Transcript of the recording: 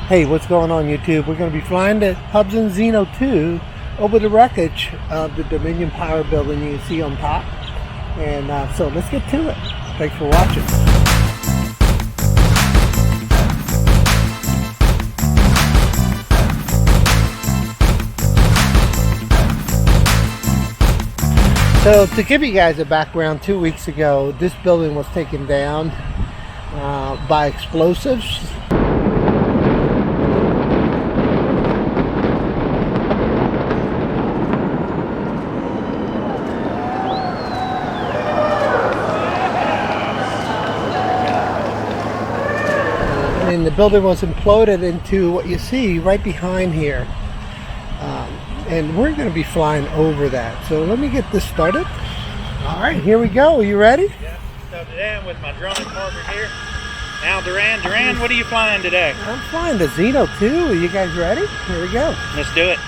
Hey, what's going on YouTube? We're going to be flying the Hubs and Zino 2 over the wreckage of the Dominion Power building you see on top. And so let's get to it. Thanks for watching. So to give you guys a background, 2 weeks ago, this building was taken down by explosives. And the building was imploded into what you see right behind here. And we're going to be flying over that. So let me get this started. All right, here we go. Are you ready? Yeah, so today I'm with my drone partner here, Al Duran. Duran, what are you flying today? I'm flying the Zino 2. Are you guys ready? Here we go. Let's do it.